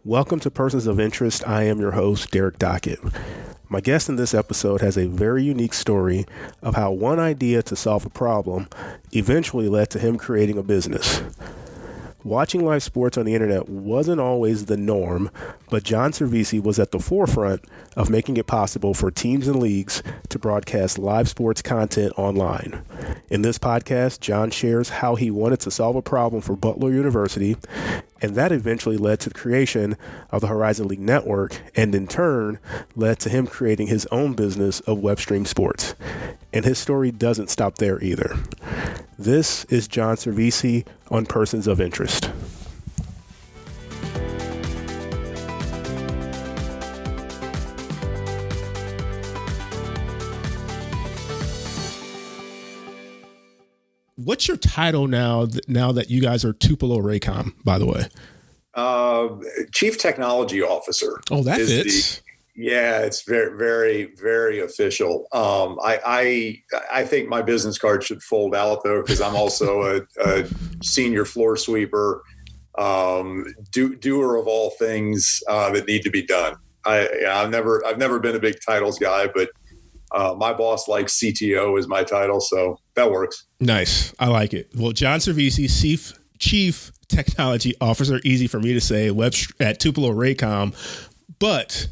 Welcome to Persons of Interest. I am your host, Derek Dockett. My guest in this episode has a very unique story of how one idea to solve a problem eventually led to him creating a business. Watching live sports on the internet wasn't always the norm, but John Servizzi was at the forefront of making it possible for teams and leagues to broadcast live sports content online. In this podcast, John shares how he wanted to solve a problem for Butler University, and that eventually led to the creation of the Horizon League Network, and in turn led to him creating his own business of WebStream Sports. And his story doesn't stop there either. This is John Servizzi on Persons of Interest. What's your title now that you guys are Tupelo Raycom, by the way? Chief Technology Officer. Oh, that fits. It's very, very, very official. I think my business card should fold out though, because I'm also a senior floor sweeper, doer of all things that need to be done. I've never been a big titles guy, but my boss likes CTO as my title, so that works. Nice, I like it. Well, John Servizzi, Chief Technology Officer, easy for me to say, at Tupelo Raycom, but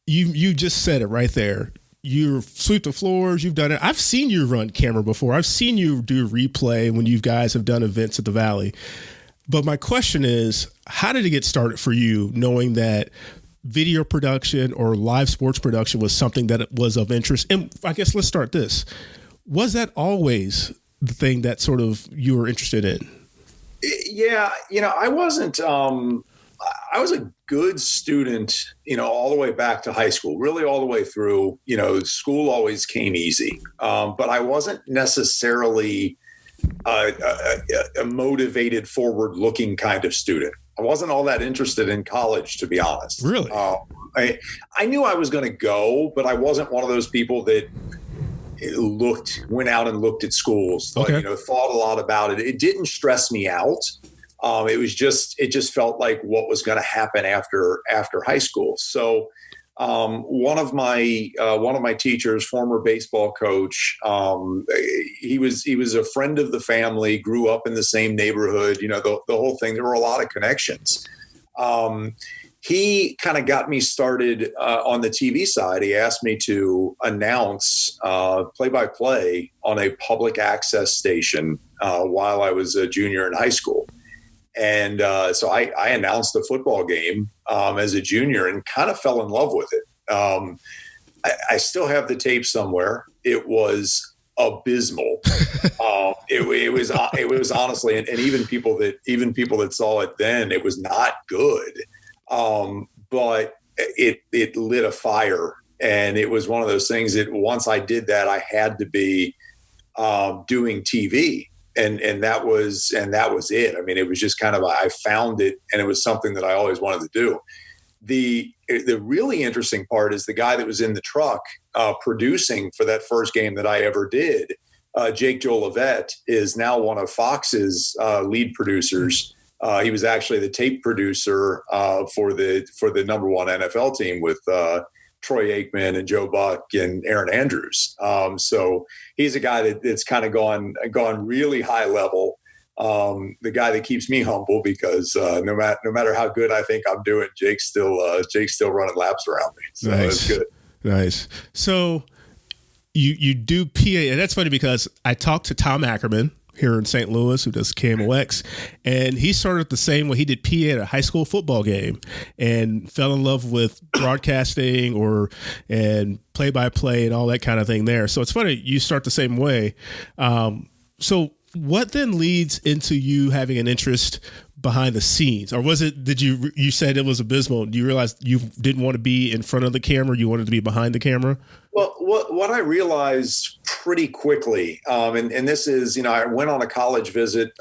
You just said it right there. You sweep the floors. You've done it. I've seen you run camera before. I've seen you do replay when you guys have done events at the Valley. But my question is, how did it get started for you, knowing that video production or live sports production was something that was of interest? And I guess let's start this. Was that always the thing that sort of you were interested in? Yeah, I wasn't. I was a good student, all the way back to high school, really all the way through. School always came easy, but I wasn't necessarily a motivated, forward-looking kind of student. I wasn't all that interested in college, to be honest. Really? I knew I was going to go, but I wasn't one of those people that went out and looked at schools, okay. Thought a lot about it. It didn't stress me out. It just felt like what was going to happen after high school. So, one of my teachers, former baseball coach, he was a friend of the family, grew up in the same neighborhood, the whole thing. There were a lot of connections. He kind of got me started on the TV side. He asked me to announce play-by-play on a public access station while I was a junior in high school. And so I announced the football game as a junior and kind of fell in love with it. I still have the tape somewhere. It was abysmal. It was honestly, and even people that saw it then, it was not good. But it lit a fire, and it was one of those things that once I did that, I had to be doing TV. And that was it. I mean, it was just kind of, I found it, and it was something that I always wanted to do. The really interesting part is the guy that was in the truck producing for that first game that I ever did, Jake Jolivet, is now one of Fox's lead producers. He was actually the tape producer for the number one NFL team with Troy Aikman and Joe Buck and Aaron Andrews. So he's a guy that's kind of gone really high level. The guy that keeps me humble, because no matter how good I think I'm doing, Jake's still running laps around me. So nice. It's good. Nice. So you do PA, and that's funny because I talked to Tom Ackerman here in St. Louis, who does KMOX, and he started the same way. He did PA at a high school football game and fell in love with broadcasting and play-by-play and all that kind of thing there. So it's funny you start the same way. So what then leads into you having an interest behind the scenes? Or was it, you said it was abysmal. Do you realize you didn't want to be in front of the camera? You wanted to be behind the camera? Well, what I realized pretty quickly, and this is, I went on a college visit.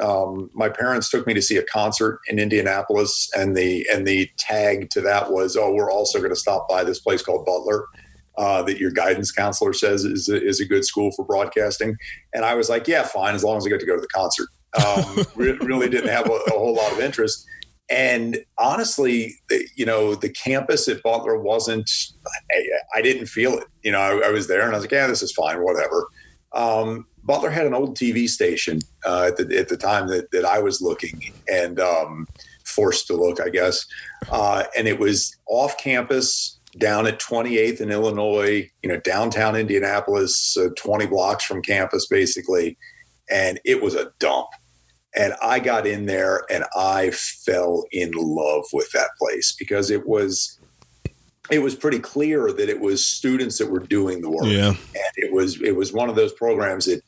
My parents took me to see a concert in Indianapolis, and the tag to that was, we're also going to stop by this place called Butler, that your guidance counselor says is a good school for broadcasting. And I was like, yeah, fine, as long as I get to go to the concert. Really didn't have a whole lot of interest. And honestly, the campus at Butler I didn't feel it. I was there and I was like, yeah, this is fine, whatever. Butler had an old TV station at the time that I was looking and forced to look, I guess. And it was off campus down at 28th in Illinois, downtown Indianapolis, 20 blocks from campus, basically. And it was a dump. And I got in there and I fell in love with that place because it was pretty clear that it was students that were doing the work. Yeah. And it was one of those programs that,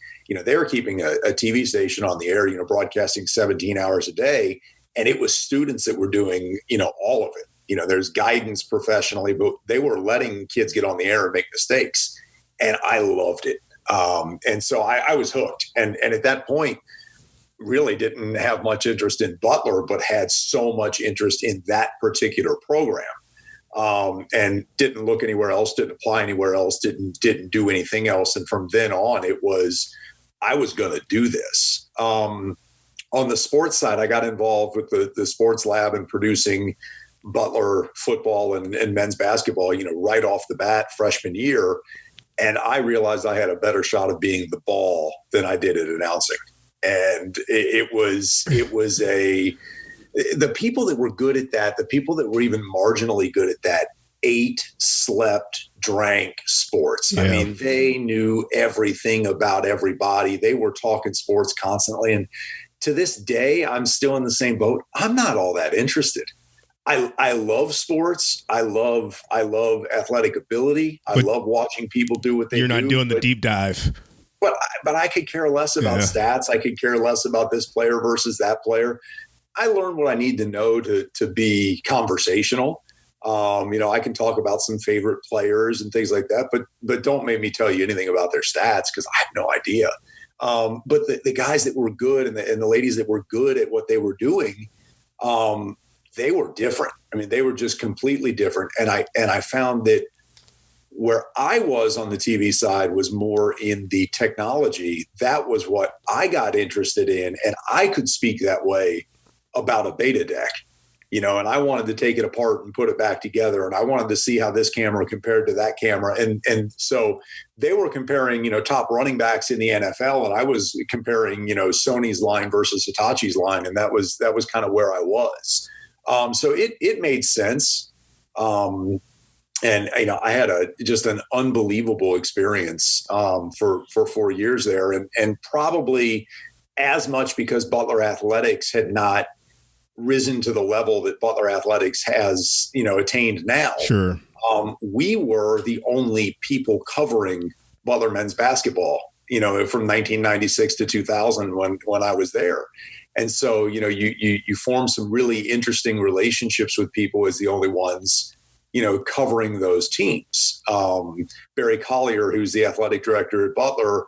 they were keeping a TV station on the air, broadcasting 17 hours a day. And it was students that were doing, all of it. There's guidance professionally, but they were letting kids get on the air and make mistakes. And I loved it. And so I was hooked. And at that point, really didn't have much interest in Butler, but had so much interest in that particular program. And didn't look anywhere else, didn't apply anywhere else, didn't do anything else. And from then on, I was going to do this. On the sports side, I got involved with the sports lab and producing Butler football and men's basketball, right off the bat freshman year. And I realized I had a better shot of being the ball than I did at announcing. And the people that were good at that, the people that were even marginally good at that, ate, slept, drank sports. Yeah. I mean, they knew everything about everybody. They were talking sports constantly. And to this day, I'm still in the same boat. I'm not all that interested. I love sports. I love athletic ability. I love watching people do what they do. You're not doing the deep dive. But I could care less about stats. I could care less about this player versus that player. I learned what I need to know to be conversational. I can talk about some favorite players and things like that, but don't make me tell you anything about their stats because I have no idea. But the guys that were good and the ladies that were good at what they were doing, they were different. I mean, they were just completely different. And I found that where I was on the TV side was more in the technology. That was what I got interested in. And I could speak that way about a beta deck, and I wanted to take it apart and put it back together. And I wanted to see how this camera compared to that camera. And so they were comparing, top running backs in the NFL. And I was comparing, Sony's line versus Hitachi's line. And that was kind of where I was. So it made sense. And, I had just an unbelievable experience for 4 years there and probably as much because Butler Athletics had not risen to the level that Butler Athletics has, attained now. Sure. We were the only people covering Butler men's basketball, from 1996 to 2000 when I was there. And so, you form some really interesting relationships with people as the only ones covering those teams. Barry Collier, who's the athletic director at Butler,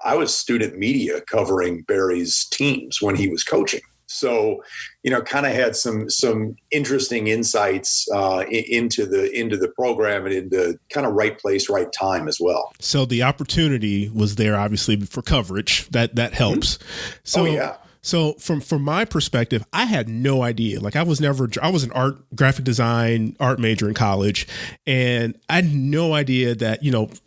I was student media covering Barry's teams when he was coaching. So, kind of had some interesting insights into the program and into kind of right place, right time as well. So the opportunity was there, obviously, for coverage. That helps. Mm-hmm. So, yeah. So from my perspective, I had no idea. Like I was an graphic design art major in college, and I had no idea that,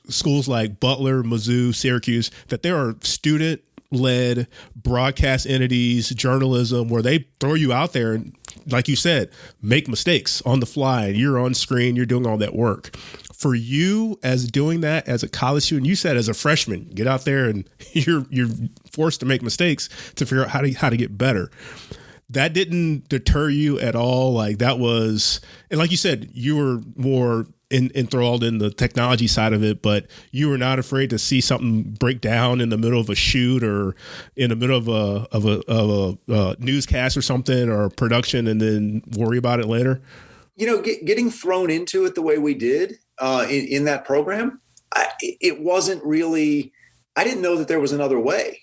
schools like Butler, Mizzou, Syracuse, that there are student-led broadcast entities, journalism, where they throw you out there and, like you said, make mistakes on the fly. You're on screen, you're doing all that work. For you, as doing that as a college student, you said as a freshman, get out there and you're forced to make mistakes to figure out how to get better. That didn't deter you at all. Like that was, and like you said, you were more enthralled in the technology side of it, but you were not afraid to see something break down in the middle of a shoot or in the middle of a newscast or something or production, and then worry about it later. Getting thrown into it the way we did in that program, it wasn't really. I didn't know that there was another way.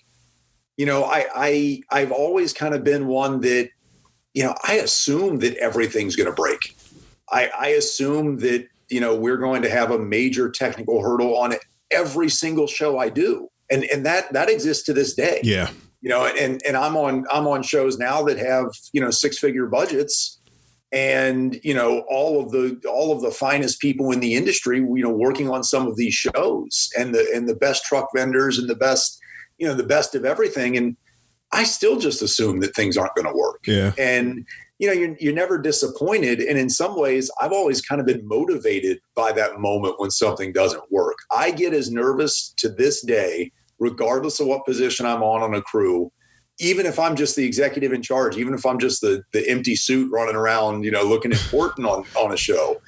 I've always kind of been one that, I assume that everything's going to break. I assume that, we're going to have a major technical hurdle on every single show I do. And that exists to this day. Yeah. and I'm on shows now that have, 6-figure budgets, and, all of the finest people in the industry, working on some of these shows, and the best truck vendors and the best of everything. And I still just assume that things aren't going to work. Yeah. And, you're never disappointed. And in some ways, I've always kind of been motivated by that moment when something doesn't work. I get as nervous to this day, regardless of what position I'm on a crew, even if I'm just the executive in charge, even if I'm just the empty suit running around, looking important on a show.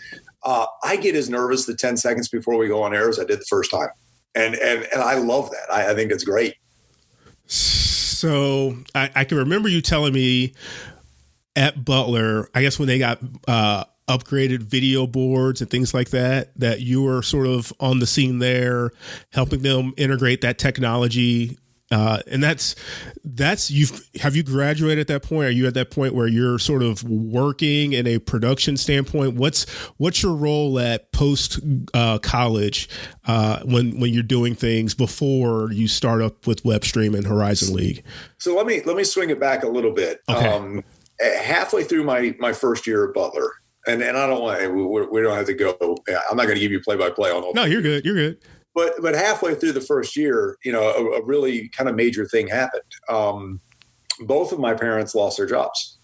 I get as nervous the 10 seconds before we go on air as I did the first time. And I love that. I think it's great. So I can remember you telling me at Butler, I guess when they got upgraded video boards and things like that, that you were sort of on the scene there, helping them integrate that technology. And have you graduated at that point? Are you at that point where you're sort of working in a production standpoint? What's your role at post college when you're doing things before you start up with WebStream and Horizon League? So let me swing it back a little bit. Okay. Halfway through my first year at Butler, and I don't want we don't have to go. I'm not going to give you play-by-play on all. No, you're good. You're good. But halfway through the first year, a really kind of major thing happened. Both of my parents lost their jobs.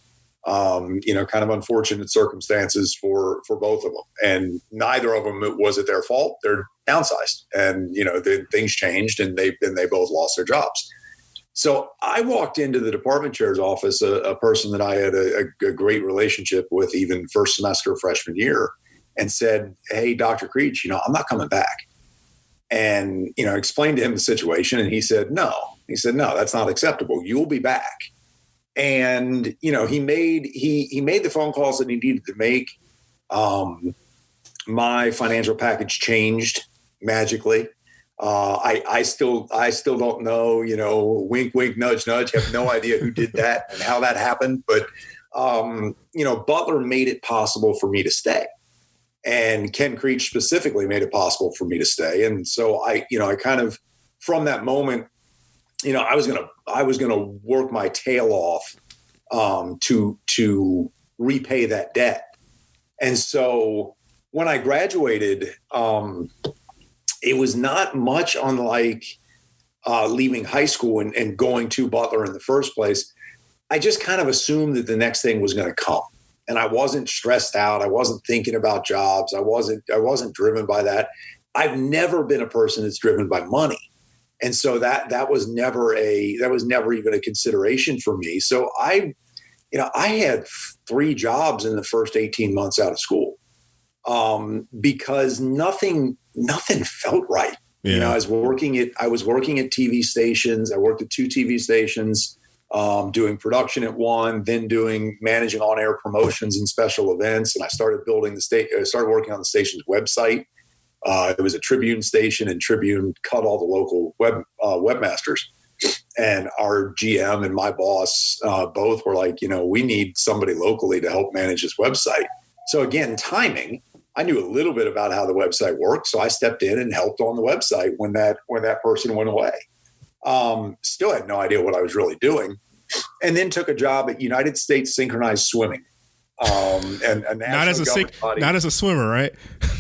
Kind of unfortunate circumstances for both of them, and neither of them was it their fault. They're downsized, and then things changed, and they both lost their jobs. So I walked into the department chair's office, a person that I had a great relationship with, even first semester freshman year, and said, "Hey, Dr. Creech, I'm not coming back." And, explained to him the situation. And he said, no. He said, no, that's not acceptable. You'll be back. And, he made the phone calls that he needed to make. My financial package changed magically. I still don't know, wink, wink, nudge, nudge, have no idea who did that and how that happened. But, Butler made it possible for me to stay. And Ken Creech specifically made it possible for me to stay. And so I kind of, from that moment, I was going to work my tail off to repay that debt. And so when I graduated, it was not much unlike leaving high school and going to Butler in the first place. I just kind of assumed that the next thing was going to come. And I wasn't stressed out. I wasn't thinking about jobs. I wasn't driven by that. I've never been a person that's driven by money. And so that was never even a consideration for me. So I had 3 jobs in the first 18 months out of school, because nothing felt right. Yeah. I was working at TV stations. I worked at 2 TV stations. Doing production at one, then managing on-air promotions and special events. And I started started working on the station's website. It was a Tribune station, and Tribune cut all the local webmasters. And our GM and my boss both were like, we need somebody locally to help manage this website. So again, timing. I knew a little bit about how the website worked, so I stepped in and helped on the website when that person went away. Still had no idea what I was really doing, and then took a job at United States Synchronized Swimming. And a not as a swimmer, right?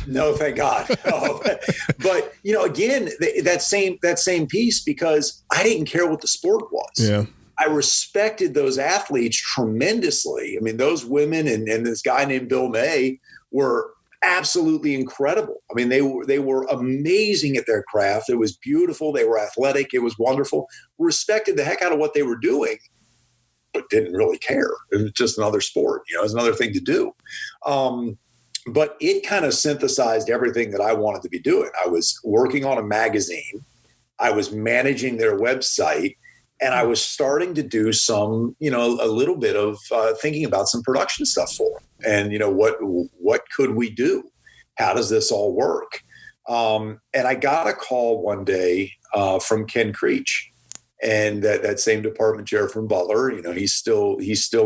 No, thank God. But again, that same piece, because I didn't care what the sport was. Yeah. I respected those athletes tremendously. I mean, those women and this guy named Bill May were absolutely incredible. I mean, they were amazing at their craft. It was beautiful. They were athletic. It was wonderful. Respected the heck out of what they were doing, but didn't really care. It was just another sport. It was another thing to do. But it kind of synthesized everything that I wanted to be doing. I was working on a magazine. I was managing their website. And I was starting to do some, a little bit of thinking about some production stuff for them. And, what could we do? How does this all work? And I got a call one day from Ken Creech, and that same department chair from Butler. He's still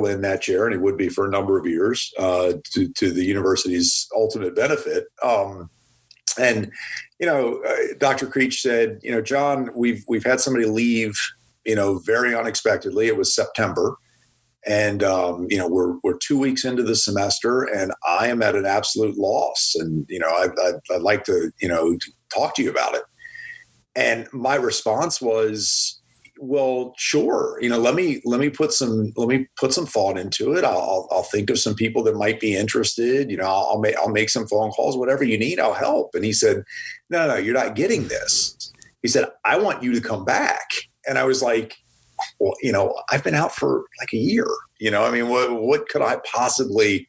in that chair, and he would be for a number of years to the university's ultimate benefit. Dr. Creech said, John, we've had somebody leave very unexpectedly. It was September. And, we're 2 weeks into the semester and I am at an absolute loss. And, I'd like to, talk to you about it. And my response was, well, sure. Let me put some thought into it. I'll think of some people that might be interested. I'll make some phone calls, whatever you need, I'll help. And he said, no, you're not getting this. He said, I want you to come back. And I was like, well, I've been out for like a year, what could I possibly,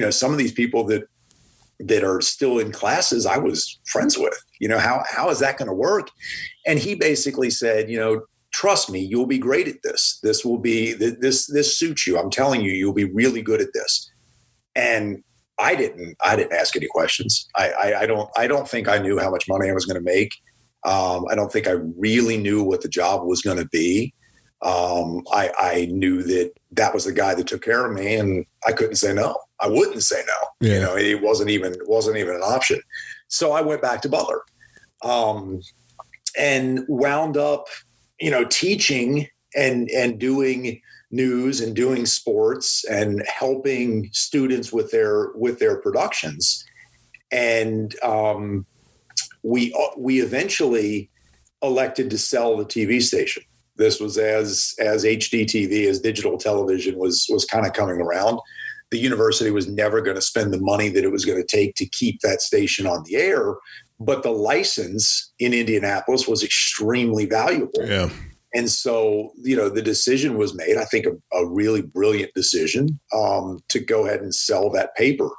some of these people that are still in classes I was friends with, how is that going to work? And he basically said, trust me, you'll be great at this. This will be, this suits you. I'm telling you, you'll be really good at this. And I didn't ask any questions. I don't think I knew how much money I was going to make. I don't think I really knew what the job was going to be. I knew that was the guy that took care of me, and I couldn't say no. I wouldn't say no. Yeah. It wasn't even an option. So I went back to Butler, and wound up, teaching and doing news and doing sports and helping students with their productions. And we eventually elected to sell the TV station. This was as HDTV, as digital television was kind of coming around. The university was never going to spend the money that it was going to take to keep that station on the air, but the license in Indianapolis was extremely valuable. Yeah. And so, the decision was made, I think a really brilliant decision, to go ahead and sell that paper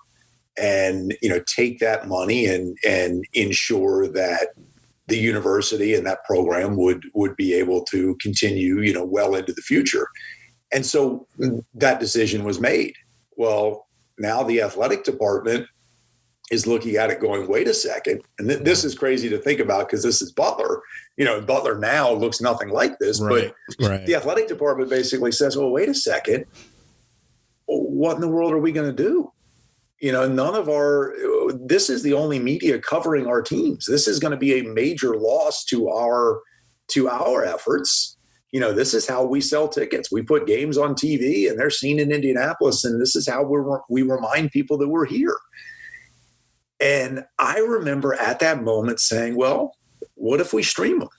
and, take that money and ensure that the university and that program would be able to continue, well into the future. And so that decision was made. Well, now the athletic department is looking at it going, wait a second. And this is crazy to think about because this is Butler. Butler now looks nothing like this. Right, but the athletic department basically says, well, wait a second. What in the world are we going to do? This is the only media covering our teams. This is going to be a major loss to our efforts. This is how we sell tickets. We put games on TV and they're seen in Indianapolis. And this is how we remind people that we're here. And I remember at that moment saying, well, what if we stream them?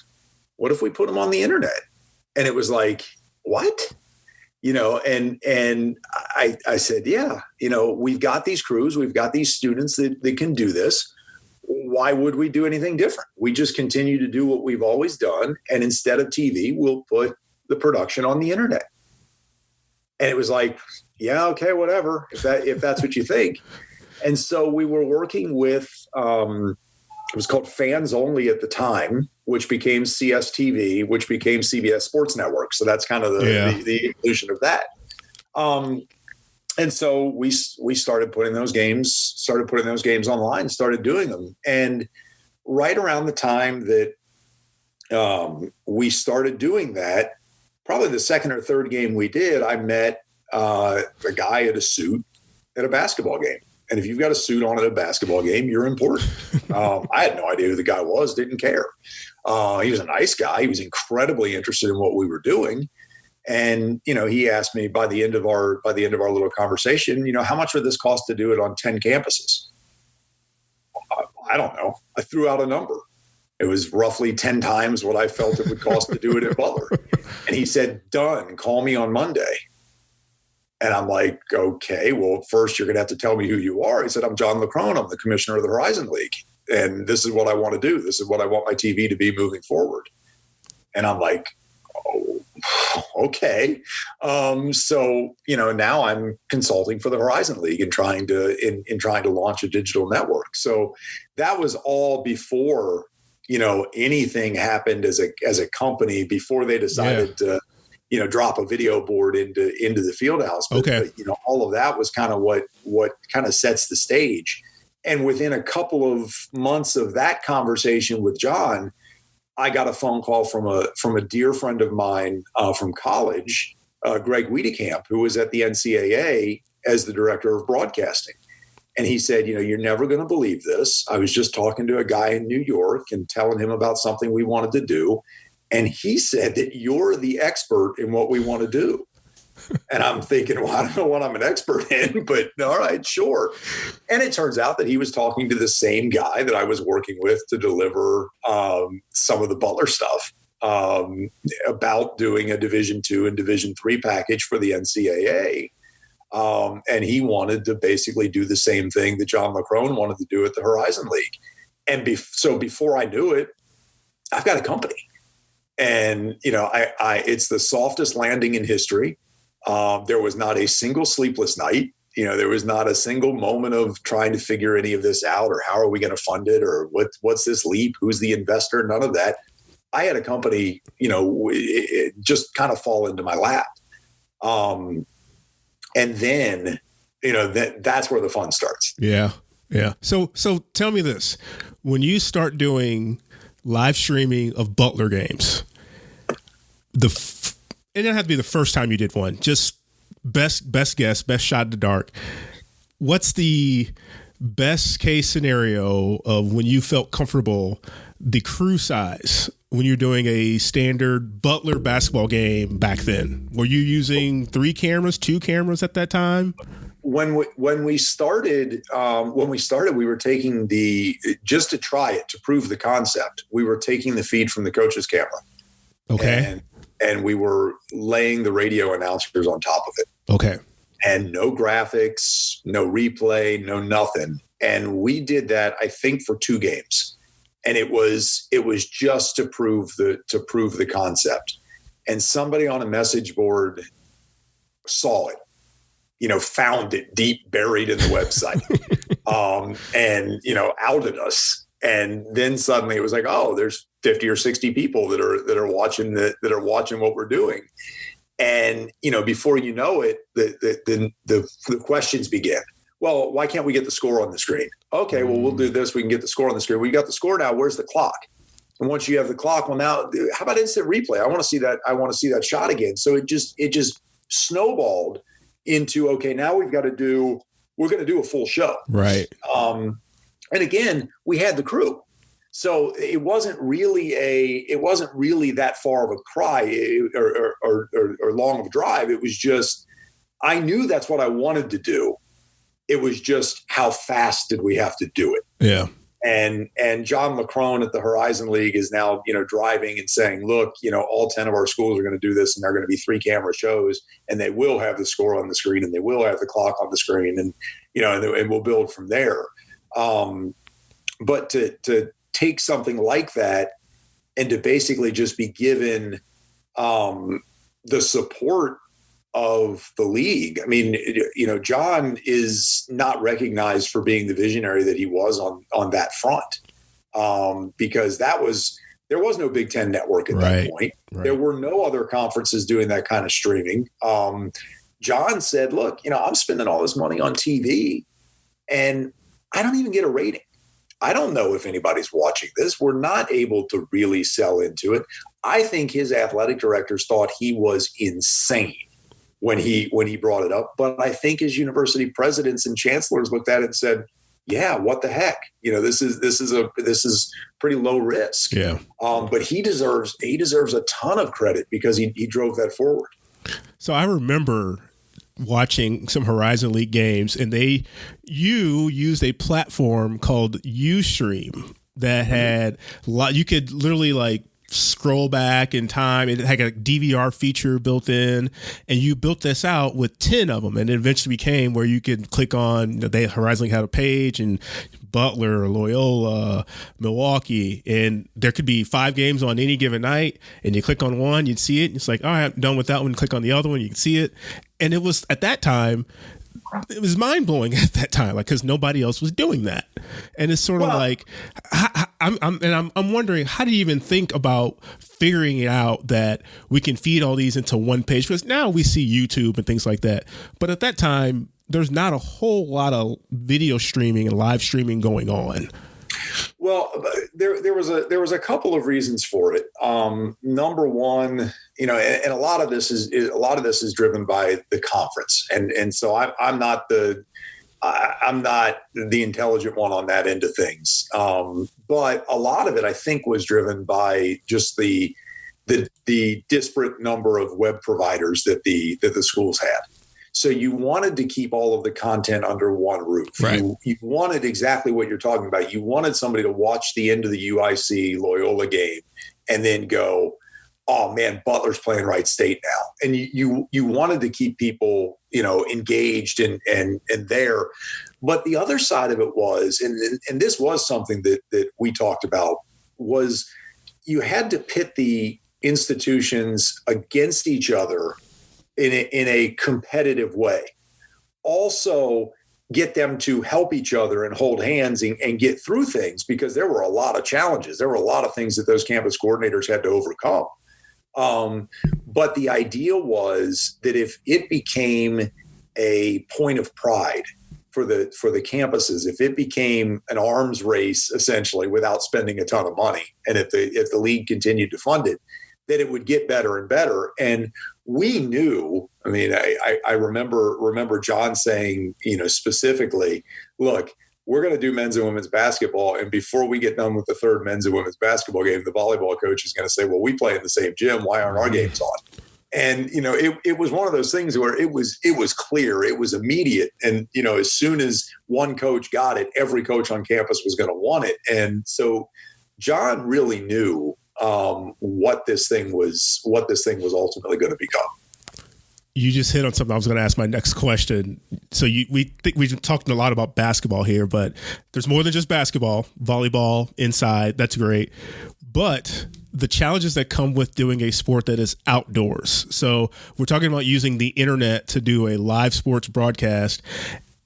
What if we put them on the internet? And it was like, what? And I said, yeah, we've got these crews, we've got these students that can do this. Why would we do anything different? We just continue to do what we've always done. And instead of TV, we'll put the production on the internet. And it was like, yeah, okay, whatever, if that's what you think. And so we were working with, it was called Fans Only at the time, which became CSTV, which became CBS Sports Network. So that's kind of the evolution of that. And so we started putting those games online, started doing them. And right around the time that we started doing that, probably the second or third game we did, I met a guy in a suit at a basketball game. And if you've got a suit on at a basketball game, you're important. I had no idea who the guy was, didn't care. He was a nice guy. He was incredibly interested in what we were doing. And, he asked me by the end of our little conversation, how much would this cost to do it on 10 campuses? I don't know. I threw out a number. It was roughly 10 times what I felt it would cost to do it at Butler. And he said, done, call me on Monday. And I'm like, okay, well, first you're going to have to tell me who you are. He said, I'm John LeCrone. I'm the commissioner of the Horizon League. And this is what I want to do. This is what I want my TV to be moving forward. And I'm like, oh, okay. So, now I'm consulting for the Horizon League and trying to launch a digital network. So that was all before, anything happened as a company, before they decided to, drop a video board into the field house. But, all of that was kind of what kind of sets the stage. And within a couple of months of that conversation with John, I got a phone call from a dear friend of mine from college, Greg Wiedekamp, who was at the NCAA as the director of broadcasting. And he said, you're never going to believe this. I was just talking to a guy in New York and telling him about something we wanted to do. And he said that you're the expert in what we want to do. And I'm thinking, well, I don't know what I'm an expert in, but all right, sure. And it turns out that he was talking to the same guy that I was working with to deliver some of the Butler stuff about doing a Division II and Division III package for the NCAA. And he wanted to basically do the same thing that John LeCrone wanted to do at the Horizon League. And so before I knew it, I've got a company. And, it's the softest landing in history. There was not a single sleepless night. There was not a single moment of trying to figure any of this out, or how are we going to fund it, or what's this leap? Who's the investor? None of that. I had a company, it just kind of fall into my lap. And then, that's where the fun starts. Yeah. Yeah. So tell me this, when you start doing live streaming of Butler games, it didn't have to be the first time you did one, just best guess, best shot in the dark. What's the best case scenario of when you felt comfortable, the crew size, when you're doing a standard Butler basketball game back then? Were you using 3 cameras, 2 cameras at that time? When we started, we were taking just to try it, to prove the concept, we were taking the feed from the coach's camera. Okay. And we were laying the radio announcers on top of it. Okay. And no graphics, no replay, no nothing. And we did that, I think, for 2 games. And it was just to prove the concept. And somebody on a message board saw it, found it deep buried in the website, and outed us. And then suddenly it was like, oh, there's 50 or 60 people that are watching what we're doing. And, before you know it, the questions begin. Well, why can't we get the score on the screen? Okay, well, we'll do this. We can get the score on the screen. We got the score now. Where's the clock? And once you have the clock, well, now how about instant replay? I want to see that. I want to see that shot again. So it just snowballed into, okay, now we're going to do a full show. Right. And again, we had the crew. So it wasn't really that far of a cry or long of a drive. It was just, I knew that's what I wanted to do. It was just, how fast did we have to do it? Yeah. And John LeCrone at the Horizon League is now, driving and saying, look, all 10 of our schools are going to do this, and they're going to be 3 camera shows, and they will have the score on the screen, and they will have the clock on the screen, and, and we'll build from there. But to take something like that and to basically just be given the support of the league. I mean, John is not recognized for being the visionary that he was on that front, because there was no Big Ten network at that point. Right. There were no other conferences doing that kind of streaming. John said, look, I'm spending all this money on TV and I don't even get a rating. I don't know if anybody's watching this. We're not able to really sell into it. I think his athletic directors thought he was insane when he brought it up. But I think his university presidents and chancellors looked at it and said, yeah, what the heck? This is pretty low risk. Yeah. But he deserves a ton of credit because he drove that forward. So I remember watching some Horizon League games, and you used a platform called Ustream that had you could literally scroll back in time. It had a DVR feature built in, and you built this out with 10 of them, and it eventually became where you could click on, Horizon League had a page, and Butler, Loyola, Milwaukee, and there could be 5 games on any given night, and you click on one, you'd see it, and it's like, all right, I'm done with that one, click on the other one, you can see it. And it was, at that time, it was mind-blowing at that time, because nobody else was doing that. And it's sort of I'm wondering, how do you even think about figuring it out that we can feed all these into one page? Because now we see YouTube and things like that. But at that time, there's not a whole lot of video streaming and live streaming going on. Well, there was a couple of reasons for it. Number one, and a lot of this is driven by the conference, and so I'm not the intelligent one on that end of things. But a lot of it, I think, was driven by just the the disparate number of web providers that the schools had. So you wanted to keep all of the content under one roof. Right. You wanted exactly what you're talking about. You wanted somebody to watch the end of the UIC Loyola game and then go, oh man, Butler's playing Wright State now. And you wanted to keep people, engaged and there. But the other side of it was, and this was something that we talked about, was you had to pit the institutions against each other in a competitive way. Also get them to help each other and hold hands and get through things, because there were a lot of challenges. There were a lot of things that those campus coordinators had to overcome. But the idea was that if it became a point of pride for the campuses, if it became an arms race essentially without spending a ton of money, and if the league continued to fund it, that it would get better and better. And we knew, I remember John saying, specifically, look, we're going to do men's and women's basketball. And before we get done with the third men's and women's basketball game, the volleyball coach is going to say, well, we play in the same gym. Why aren't our games on? And, it was one of those things where it was clear, it was immediate. And, as soon as one coach got it, every coach on campus was going to want it. And so John really knew what this thing was ultimately going to become. You just hit on something I was going to ask my next question. So we've talked a lot about basketball here, but there's more than just basketball, volleyball, inside. That's great. But the challenges that come with doing a sport that is outdoors. So we're talking about using the internet to do a live sports broadcast.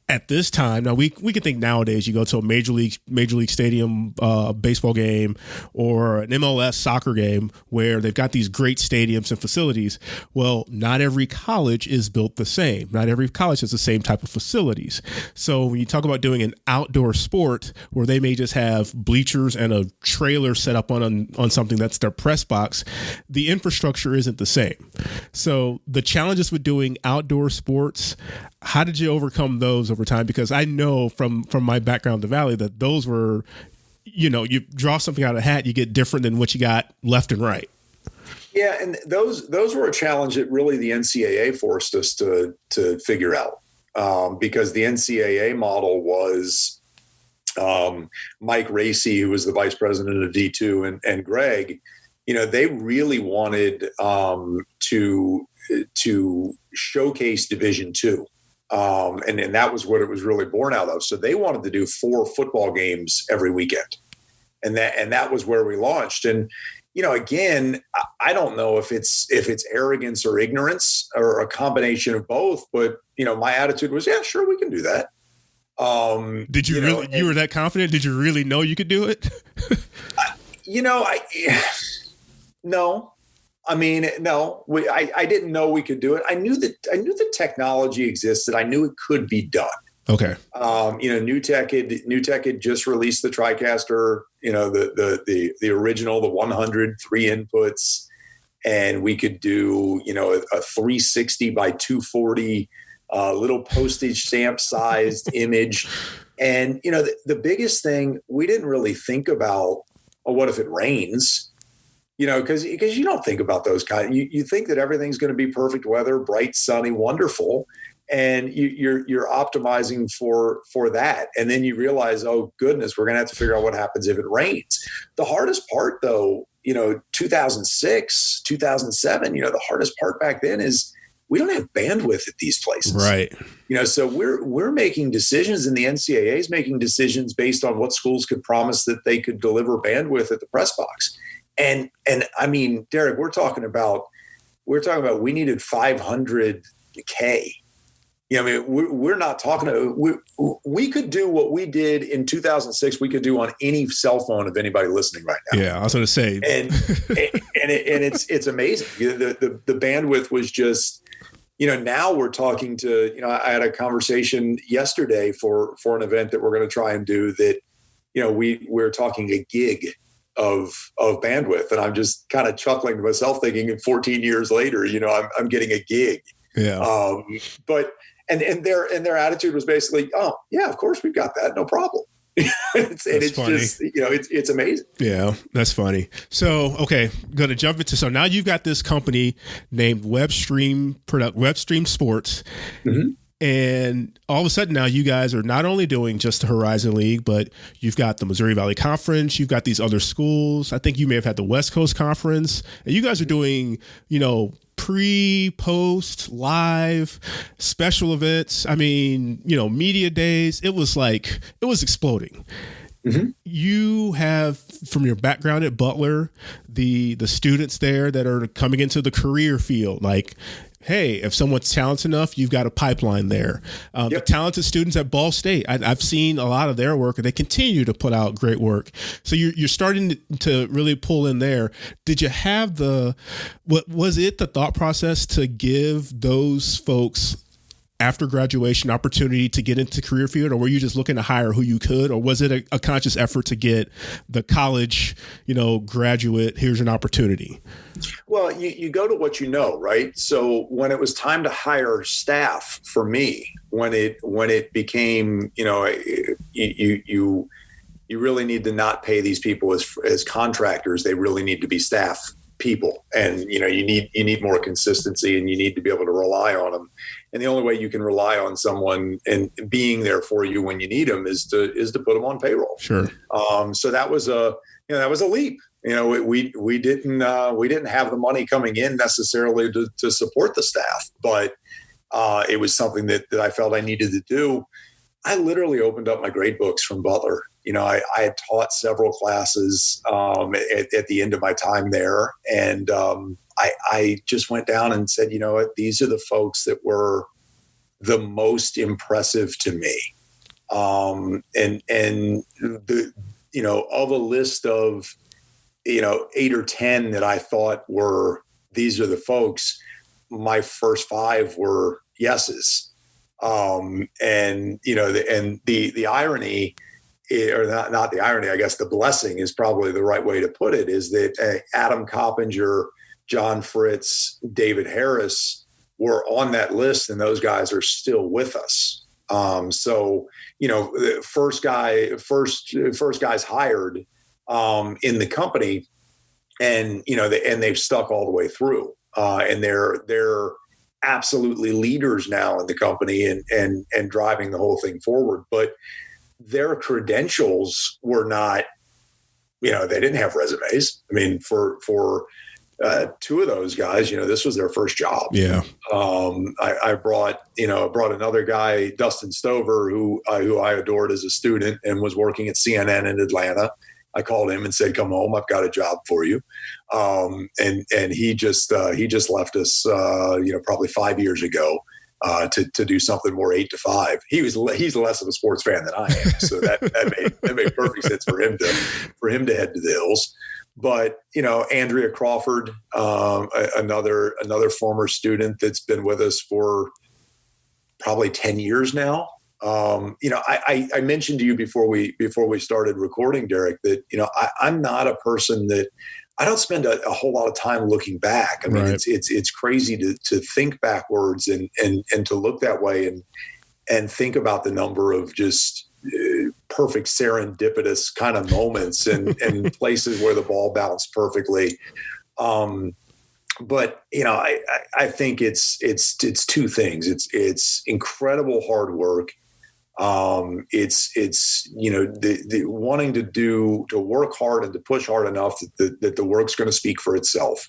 At this time, now we can think nowadays you go to a major league stadium baseball game or an MLS soccer game where they've got these great stadiums and facilities. Well, not every college is built the same. Not every college has the same type of facilities. So when you talk about doing an outdoor sport where they may just have bleachers and a trailer set up on something that's their press box, the infrastructure isn't the same. So the challenges with doing outdoor sports, how did you overcome those over time? Because I know from my background in the Valley that those were, you draw something out of a hat, you get different than what you got left and right. Yeah, and those were a challenge that really the NCAA forced us to figure out, because the NCAA model was Mike Racy, who was the vice president of D2, and Greg, they really wanted to showcase Division II. And that was what it was really born out of. So they wanted to do 4 football games every weekend. And that was where we launched. And, again, I don't know if it's arrogance or ignorance or a combination of both, but, my attitude was, yeah, sure, we can do that. Did you really, you were that confident? Did you really know you could do it? No. No, I didn't know we could do it. I knew the technology existed. I knew it could be done. Okay. New Tech had just released the TriCaster, the original, the 100 3 inputs, and we could do, a 360 by 240 little postage stamp sized image. And, the biggest thing, we didn't really think about, what if it rains? Because you don't think about those kind. You think that everything's going to be perfect weather, bright, sunny, wonderful, and you're optimizing for that. And then you realize, oh goodness, we're going to have to figure out what happens if it rains. The hardest part, though, 2006, 2007, the hardest part back then is we don't have bandwidth at these places, right? So we're making decisions, and the NCAA is making decisions based on what schools could promise that they could deliver bandwidth at the press box. And Derek, we're talking about we needed 500K. We're not talking we could do what we did in 2006. We could do on any cell phone of anybody listening right now. Yeah, I was going to say, and it's amazing. The bandwidth was just, now we're talking to, I had a conversation yesterday for an event that we're going to try and do that, we're talking a gig of bandwidth. And I'm just kind of chuckling to myself thinking 14 years later, I'm getting a gig. Yeah. But their attitude was basically, oh yeah, of course we've got that. No problem. it's funny. Just, it's amazing. Yeah, that's funny. So, okay, going to jump into, so now you've got this company named WebStream Sports. Mm-hmm. And all of a sudden now you guys are not only doing just the Horizon League, but you've got the Missouri Valley Conference, you've got these other schools. I think you may have had the West Coast Conference, and you guys are doing, pre, post, live, special events. I mean, media days. It was exploding. Mm-hmm. You have, from your background at Butler, the students there that are coming into the career field, like, hey, if someone's talented enough, you've got a pipeline there. Yep. The talented students at Ball State, I've seen a lot of their work, and they continue to put out great work. So you're starting to really pull in there. Did you have what was it the thought process to give those folks after graduation opportunity to get into career field, or were you just looking to hire who you could, or was it a conscious effort to get the college, graduate, here's an opportunity? Well, you go to what you know, right? So when it was time to hire staff for me, when it became, you really need to not pay these people as contractors. They really need to be staff people, and you need more consistency, and you need to be able to rely on them. And the only way you can rely on someone and being there for you when you need them is to put them on payroll. Sure. So that was a leap. We didn't have the money coming in necessarily to support the staff, but it was something that I felt I needed to do. I literally opened up my grade books from Butler. I had taught several classes at the end of my time there, and I just went down and said, you know what, these are the folks that were the most impressive to me. And the, of a list of, 8 or 10 that I thought these are the folks, my first 5 were yeses. And the irony, or not the irony, I guess the blessing is probably the right way to put it, is that Adam Coppinger, John Fritz, David Harris were on that list, and those guys are still with us. So the first guys hired in the company, and and they've stuck all the way through, and they're absolutely leaders now in the company and driving the whole thing forward. But their credentials were not, they didn't have resumes. I mean, for 2 of those guys, this was their first job. Yeah. I brought another guy, Dustin Stover, who I adored as a student and was working at CNN in Atlanta. I called him and said, "Come home, I've got a job for you." And he just left us, probably 5 years ago, to do something more 8 to 5. He's less of a sports fan than I am, so that made perfect sense for him to head to the hills. But Andrea Crawford, another former student that's been with us for probably 10 years now. I mentioned to you before we started recording, Derek, that I'm not a person that I don't spend a whole lot of time looking back. I mean, right. It's crazy to think backwards and to look that way and think about the number of just perfect serendipitous kind of moments and places where the ball bounced perfectly. But I think it's 2 things. It's incredible hard work. It's the wanting to work hard and to push hard enough that the work's going to speak for itself.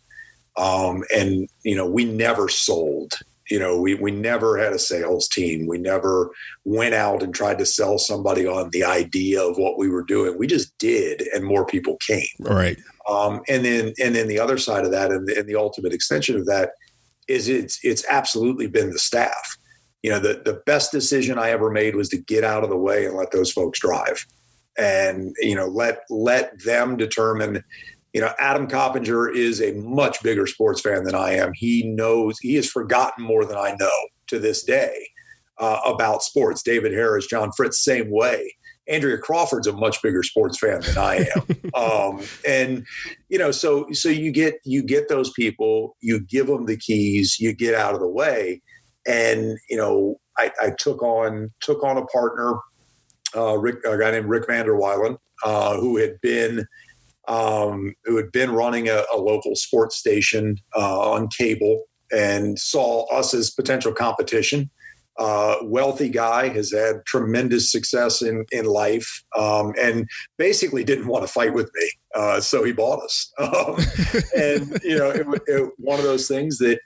And we never sold. We never had a sales team. We never went out and tried to sell somebody on the idea of what we were doing. We just did, and more people came. All right. And then the other side of that, and the ultimate extension of that, is it's absolutely been the staff. The best decision I ever made was to get out of the way and let those folks drive, and let them determine. Adam Coppinger is a much bigger sports fan than I am. He has forgotten more than I know to this day about sports. David Harris, John Fritz, same way. Andrea Crawford's a much bigger sports fan than I am. So you get those people, you give them the keys, you get out of the way. And, I took on a partner a guy named Rick Vanderweilen, who had been running a local sports station on cable and saw us as potential competition. Wealthy guy, has had tremendous success in life, and basically didn't want to fight with me. So he bought us. And, one of those things that,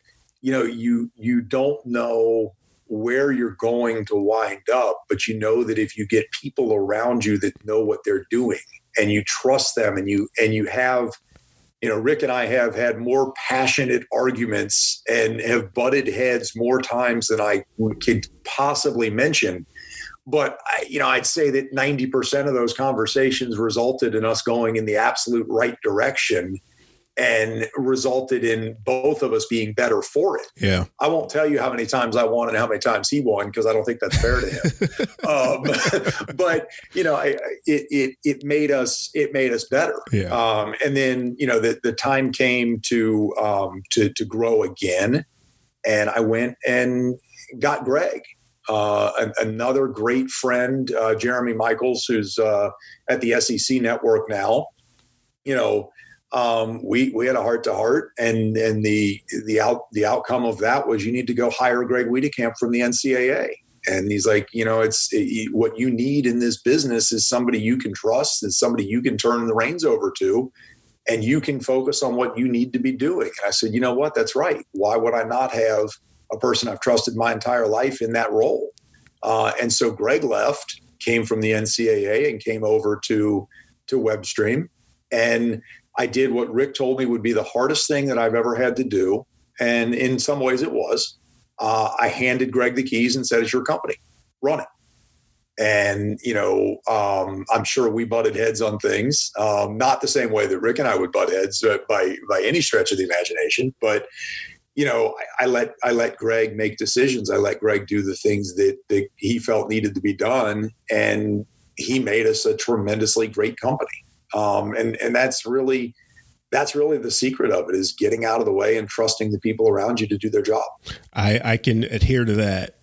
you don't know where you're going to wind up, but you know that if you get people around you that know what they're doing and you trust them and you have, Rick and I have had more passionate arguments and have butted heads more times than I could possibly mention. But, I'd say that 90% of those conversations resulted in us going in the absolute right direction and resulted in both of us being better for it. Yeah. I won't tell you how many times I won and how many times he won, because I don't think that's fair to him. But it made us better. Yeah. And then the time came to grow again, and I went and got Greg, another great friend, Jeremy Michaels, who's at the SEC network now. We had a heart-to-heart, and the outcome of that was, you need to go hire Greg Wiedekamp from the NCAA. And he's like, what you need in this business is somebody you can trust, and somebody you can turn the reins over to, and you can focus on what you need to be doing. And I said, you know what? That's right. Why would I not have a person I've trusted my entire life in that role? And so Greg left, came from the NCAA, and came over to WebStream. And I did what Rick told me would be the hardest thing that I've ever had to do. And in some ways it was. I handed Greg the keys and said, it's your company, run it. And, I'm sure we butted heads on things, not the same way that Rick and I would butt heads by any stretch of the imagination. But, I let Greg make decisions. I let Greg do the things that he felt needed to be done. And he made us a tremendously great company. And that's really the secret of it, is getting out of the way and trusting the people around you to do their job. I can adhere to that.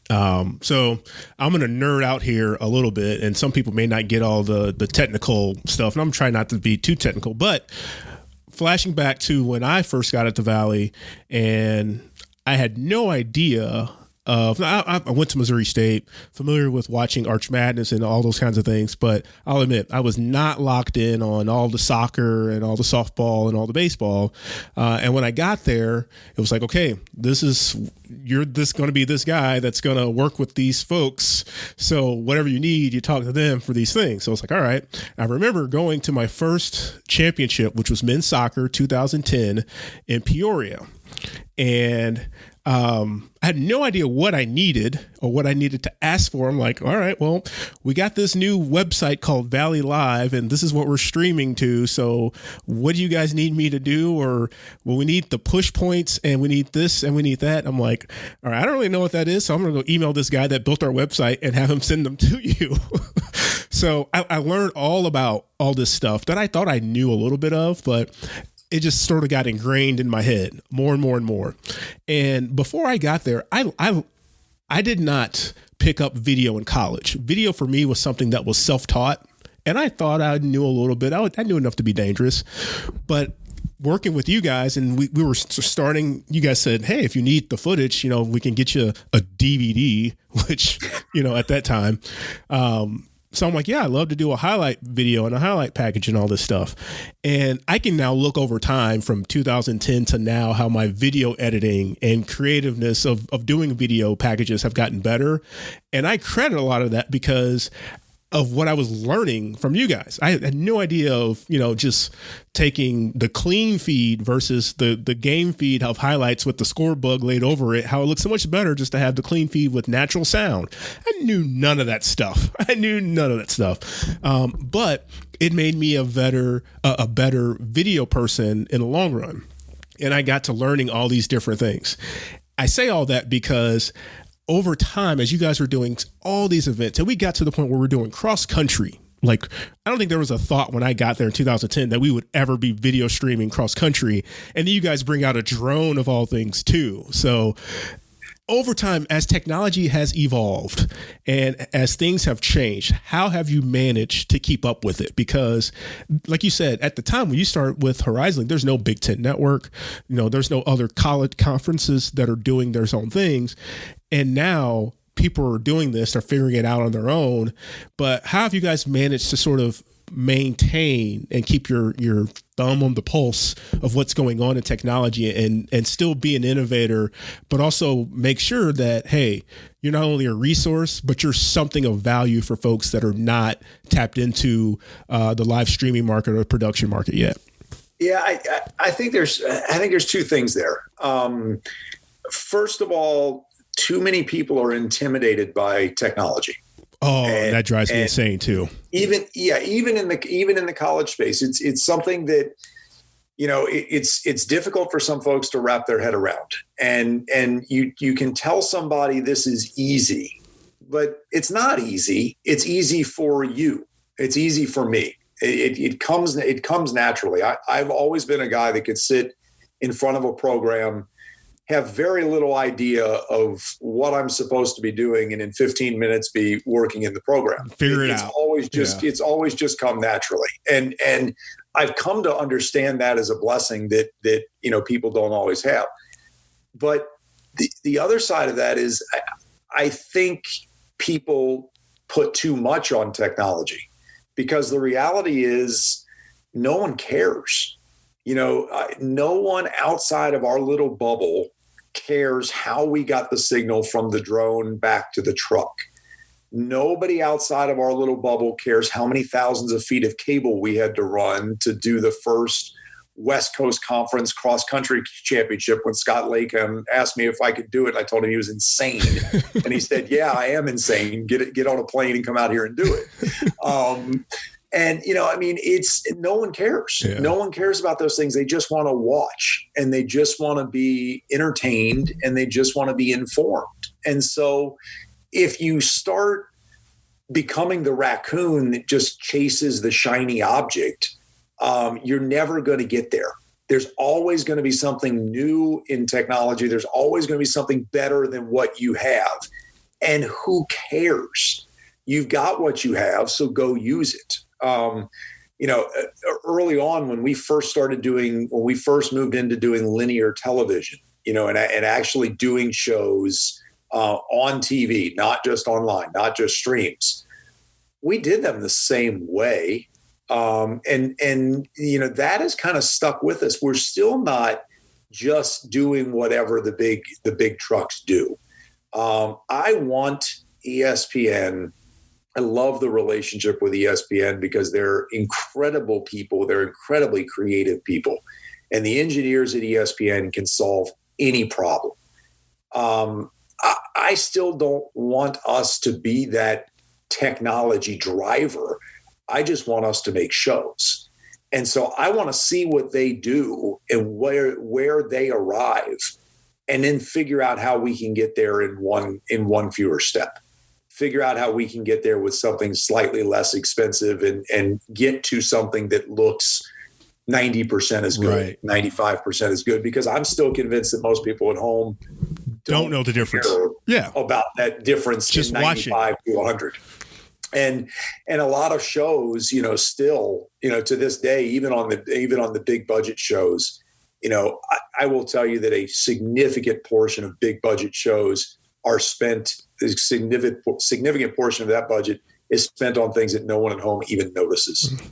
So I'm going to nerd out here a little bit, and some people may not get all the technical stuff, and I'm trying not to be too technical, but flashing back to when I first got at the Valley, and I had no idea I went to Missouri State, familiar with watching Arch Madness and all those kinds of things, but I'll admit I was not locked in on all the soccer and all the softball and all the baseball. And when I got there, it was like, okay, you're going to be this guy that's going to work with these folks. So whatever you need, you talk to them for these things. So it's like, all right. I remember going to my first championship, which was men's soccer 2010 in Peoria. And I had no idea what I needed or what I needed to ask for. I'm like, all right, well, we got this new website called Valley Live, and this is what we're streaming to. So what do you guys need me to do? Or, well, we need the push points, and we need this, and we need that. I'm like, all right, I don't really know what that is. So I'm going to go email this guy that built our website and have him send them to you. So I learned all about all this stuff that I thought I knew a little bit of, but it just sort of got ingrained in my head more and more and more. And before I got there, I did not pick up video in college. Video for me was something that was self-taught, and I thought I knew a little bit. I knew enough to be dangerous, but working with you guys, and we were starting, you guys said, hey, if you need the footage, we can get you a DVD, which, at that time, so I'm like, yeah, I'd love to do a highlight video and a highlight package and all this stuff. And I can now look over time from 2010 to now how my video editing and creativeness of doing video packages have gotten better. And I credit a lot of that because of what I was learning from you guys. I had no idea of, just taking the clean feed versus the game feed of highlights with the score bug laid over it, how it looks so much better just to have the clean feed with natural sound. I knew none of that stuff. But it made me a better video person in the long run. And I got to learning all these different things. I say all that because over time, as you guys were doing all these events, and we got to the point where we're doing cross country. Like, I don't think there was a thought when I got there in 2010 that we would ever be video streaming cross country. And then you guys bring out a drone of all things too. So over time, as technology has evolved and as things have changed, how have you managed to keep up with it? Because like you said, at the time when you started with Horizon, there's no Big Ten network, there's no other college conferences that are doing their own things. And now people are doing this, they're figuring it out on their own. But how have you guys managed to sort of maintain and keep your thumb on the pulse of what's going on in technology and still be an innovator, but also make sure that, hey, you're not only a resource, but you're something of value for folks that are not tapped into the live streaming market or the production market yet? Yeah, I think there's two things there. First of all, too many people are intimidated by technology. Oh, and that drives me insane too. Even in the college space, it's something that, it's difficult for some folks to wrap their head around. And you can tell somebody this is easy, but it's not easy. It's easy for you. It's easy for me. It comes naturally. I've always been a guy that could sit in front of a program, have very little idea of what I'm supposed to be doing, and in 15 minutes be working in the program. Figure it out. It's always just come naturally. And I've come to understand that as a blessing that people don't always have. But the other side of that is I think people put too much on technology, because the reality is no one cares. No one outside of our little bubble cares how we got the signal from the drone back to the truck. Nobody outside of our little bubble cares how many thousands of feet of cable we had to run to do the first West Coast Conference cross country championship when Scott Raycom asked me if I could do it. I told him he was insane. And he said, yeah, I am insane. Get on a plane and come out here and do it. And, it's no one cares. Yeah. No one cares about those things. They just want to watch, and they just want to be entertained, and they just want to be informed. And so if you start becoming the raccoon that just chases the shiny object, you're never going to get there. There's always going to be something new in technology. There's always going to be something better than what you have. And who cares? You've got what you have, so go use it. Early on when we first moved into doing linear television, and actually doing shows on TV, not just online, not just streams, we did them the same way. That has kind of stuck with us. We're still not just doing whatever the big trucks do. I want ESPN. I love the relationship with ESPN because they're incredible people. They're incredibly creative people. And the engineers at ESPN can solve any problem. I still don't want us to be that technology driver. I just want us to make shows. And so I want to see what they do and where they arrive, and then figure out how we can get there in one fewer step. Figure out how we can get there with something slightly less expensive and get to something that looks 90% as good, right. 95% as good, because I'm still convinced that most people at home don't know the difference. About that difference just in 95 to 100. And a lot of shows, still, to this day, even on the big budget shows, I will tell you that a significant portion of big budget shows are spent. A significant portion of that budget is spent on things that no one at home even notices. Mm-hmm.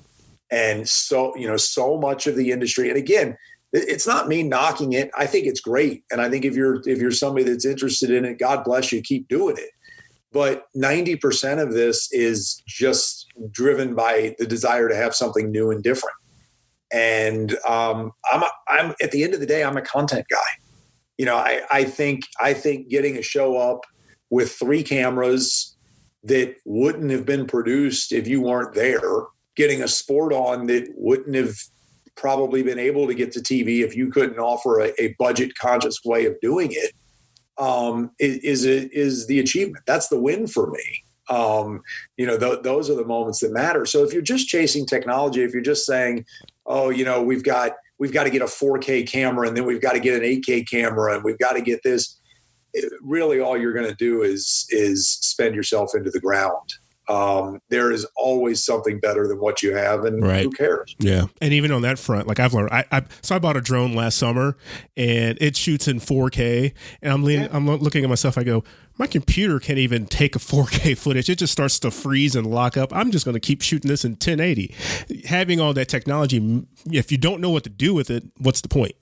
And so, so much of the industry, and again, it's not me knocking it. I think it's great. And I think if you're somebody that's interested in it, God bless you, keep doing it. But 90% of this is just driven by the desire to have something new and different. And I'm at the end of the day, I'm a content guy. I think getting a show up with 3 cameras that wouldn't have been produced if you weren't there, getting a sport on that wouldn't have probably been able to get to TV if you couldn't offer a budget conscious way of doing it, is the achievement. That's the win for me. Those are the moments that matter. So if you're just chasing technology, if you're just saying, we've got to get a 4K camera, and then we've got to get an 8K camera, and we've got to get this, really all you're going to do is spend yourself into the ground. There is always something better than what you have, and who cares? Yeah. And even on that front, like I've learned, I bought a drone last summer and it shoots in 4K, and I'm looking at myself. I go, my computer can't even take a 4K footage. It just starts to freeze and lock up. I'm just going to keep shooting this in 1080. Having all that technology, if you don't know what to do with it, what's the point?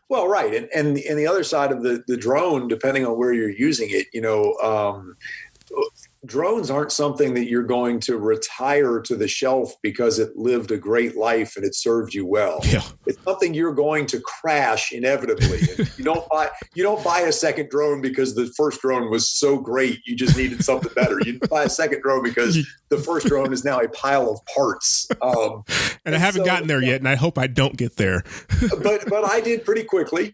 Well, right. And the other side of the drone, depending on where you're using it, drones aren't something that you're going to retire to the shelf because it lived a great life and it served you well. Yeah. It's something you're going to crash inevitably. You don't buy a second drone because the first drone was so great you just needed something better. You buy a second drone because the first drone is now a pile of parts. And I haven't gotten there yet, and I hope I don't get there. but I did pretty quickly.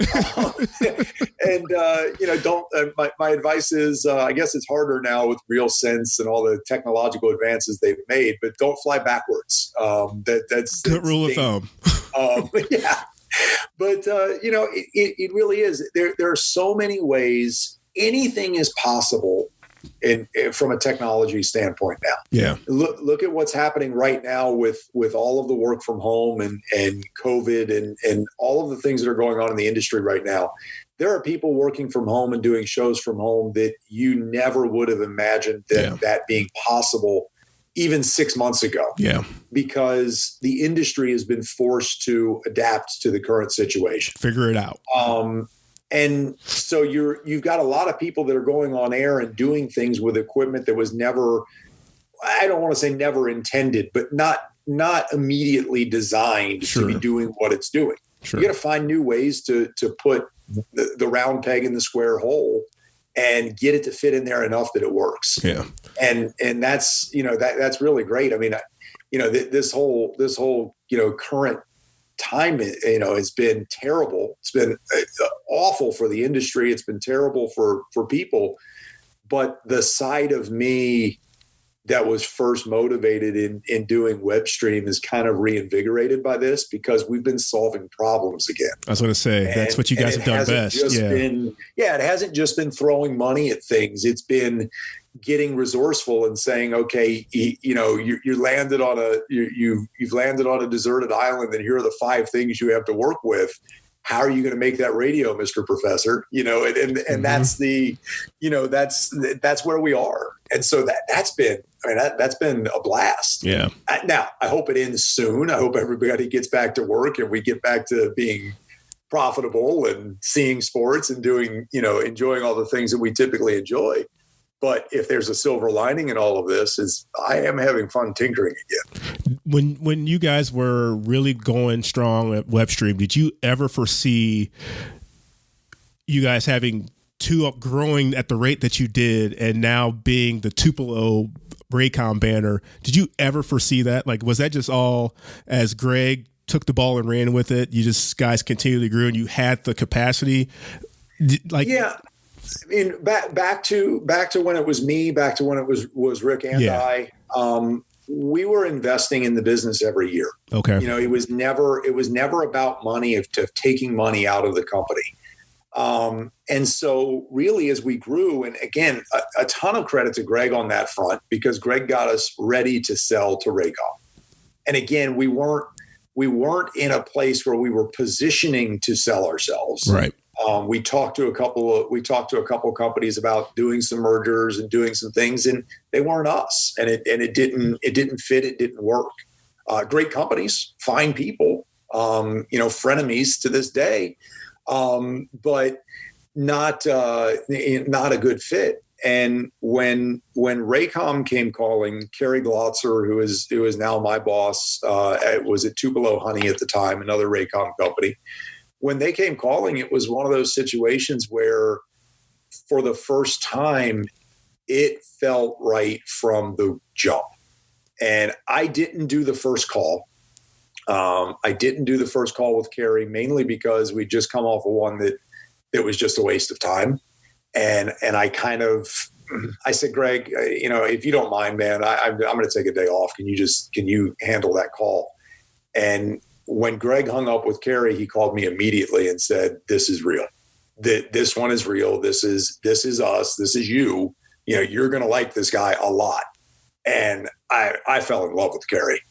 My advice is, I guess it's harder now with RealSense and all the technological advances they've made, but don't fly backwards. That's good rule of thumb. Yeah. But, it really is. There are so many ways anything is possible from a technology standpoint now. Yeah. Look at what's happening right now with all of the work from home and COVID and all of the things that are going on in the industry right now. There are people working from home and doing shows from home that you never would have imagined that being possible even 6 months ago. Yeah. Because the industry has been forced to adapt to the current situation. Figure it out. And so you've got a lot of people that are going on air and doing things with equipment that was never, I don't want to say never intended, but not immediately designed to be doing what it's doing. Sure. You got to find new ways to put the round peg in the square hole and get it to fit in there enough that it works. Yeah. And that's, that's really great. I mean, this whole, current time, has been terrible. It's been awful for the industry. It's been terrible for people. But the side of me that was first motivated in doing WebStream is kind of reinvigorated by this because we've been solving problems again. I was going to say, that's what you guys have done best. It hasn't just been throwing money at things. It's been getting resourceful and saying, okay, you've landed on a deserted island, and here are the 5 things you have to work with. How are you going to make that radio, Mr. Professor? And that's that's where we are. And so that's been a blast. Yeah. Now I hope it ends soon. I hope everybody gets back to work and we get back to being profitable and seeing sports and doing, enjoying all the things that we typically enjoy. But if there's a silver lining in all of this, is I am having fun tinkering again. When you guys were really going strong at WebStream, did you ever foresee you guys having growing at the rate that you did and now being the Tupelo Raycom banner? Did you ever foresee that? Like, was that just all as Greg took the ball and ran with it? You just guys continually grew and you had the capacity? Yeah. I mean, back to when it was me, back to when it was Rick and I, we were investing in the business every year. Okay. It was never about money, of taking money out of the company. And so really as we grew, and again, a ton of credit to Greg on that front, because Greg got us ready to sell to Raycom. And again, we weren't in a place where we were positioning to sell ourselves. Right. We talked to a couple companies about doing some mergers and doing some things, and they weren't us. And it didn't fit. It didn't work. Great companies, fine people, frenemies to this day, but not a good fit. And when Raycom came calling, Kerry Glotzer, who is now my boss, was at Tupelo-Honey at the time, another Raycom company. When they came calling, it was one of those situations where for the first time, it felt right from the jump. And I didn't do the first call. I didn't do the first call with Kerry, mainly because we'd just come off of one that was just a waste of time. And I said, Greg, if you don't mind, man, I'm going to take a day off. Can you handle that call? And when Greg hung up with Kerry, he called me immediately and said, "This is real. this one is real. This is us. This is you. You're going to like this guy a lot. And I fell in love with Kerry.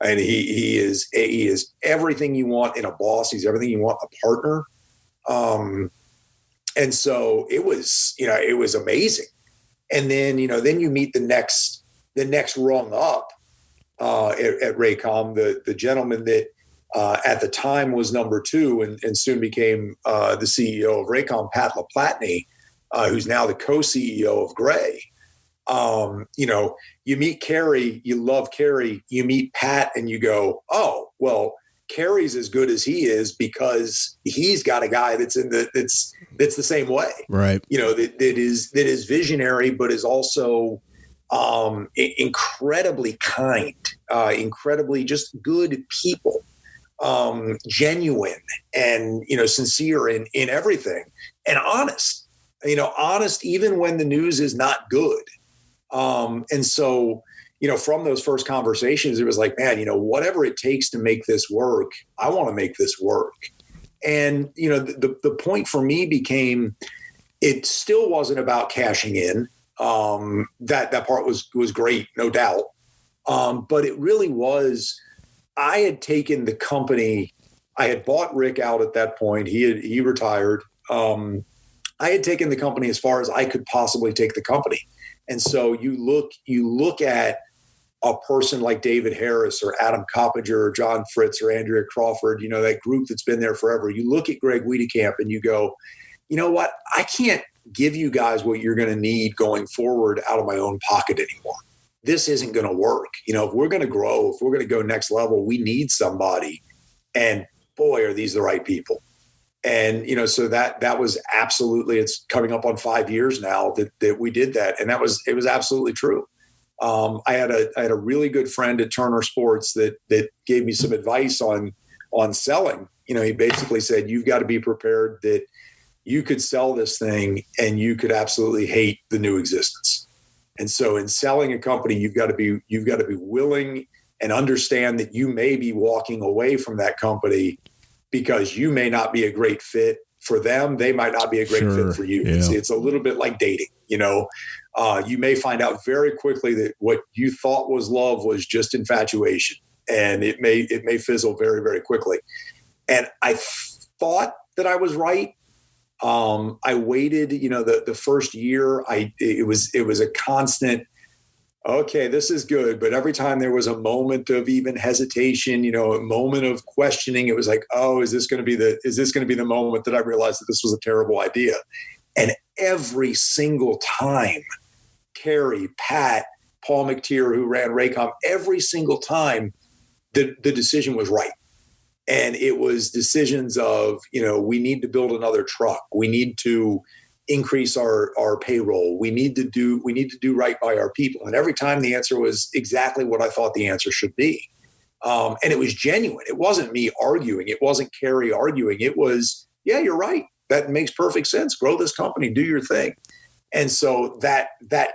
And he is everything you want in a boss. He's everything you want in a partner. And so it was amazing. And then you meet the next rung up at Raycom, the gentleman that at the time was number 2 and soon became the CEO of Raycom, Pat LaPlatney, who's now the co-CEO of Gray. You meet Kerry, you love Kerry, you meet Pat and you go, oh, well, Kerry's as good as he is because he's got a guy that's that's the same way. Right. That is visionary, but is also incredibly kind, incredibly just good people, genuine and, sincere in everything and honest, honest even when the news is not good. And so, from those first conversations, it was like, man, whatever it takes to make this work, I want to make this work. And, the point for me became, it still wasn't about cashing in. That part was great, no doubt. But it really was, I had taken the company, I had bought Rick out at that point. He retired. I had taken the company as far as I could possibly take the company. And so you look at a person like David Harris or Adam Coppinger or John Fritz or Andrea Crawford, that group that's been there forever. You look at Greg Wiedekamp and you go, you know what? I can't give you guys what you're going to need going forward out of my own pocket anymore. This isn't going to work. If we're going to grow, if we're going to go next level, we need somebody. And boy, are these the right people. And, so that was absolutely, it's coming up on 5 years now that we did that. And it was absolutely true. I had a really good friend at Turner Sports that gave me some advice on selling. He basically said, you've got to be prepared that you could sell this thing and you could absolutely hate the new existence. And so in selling a company, you've got to be willing and understand that you may be walking away from that company because you may not be a great fit for them. They might not be a great fit for you. Yeah. It's a little bit like dating, you may find out very quickly that what you thought was love was just infatuation, and it may fizzle very, very quickly. And I thought that I was right. I waited, the first year it was a constant, okay, this is good. But every time there was a moment of even hesitation, a moment of questioning, it was like, oh, is this going to be the moment that I realized that this was a terrible idea? And every single time, Kerry, Pat, Paul McTeer, who ran Raycom, every single time the decision was right. And it was decisions of, we need to build another truck. We need to increase our payroll. We need to do right by our people. And every time the answer was exactly what I thought the answer should be. And it was genuine. It wasn't me arguing. It wasn't Kerry arguing. It was, yeah, you're right. That makes perfect sense. Grow this company, do your thing. And so that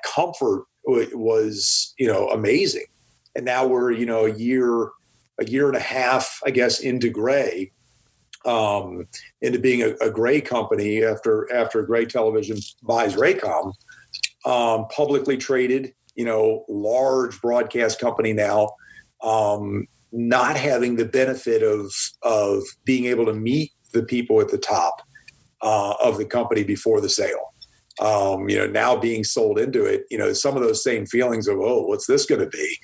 comfort was, amazing. And now we're, a year and a half, I guess, into Gray, into being a Gray company after Gray Television buys Raycom, publicly traded, large broadcast company now, not having the benefit of being able to meet the people at the top of the company before the sale. Now being sold into it, some of those same feelings of, oh, what's this going to be?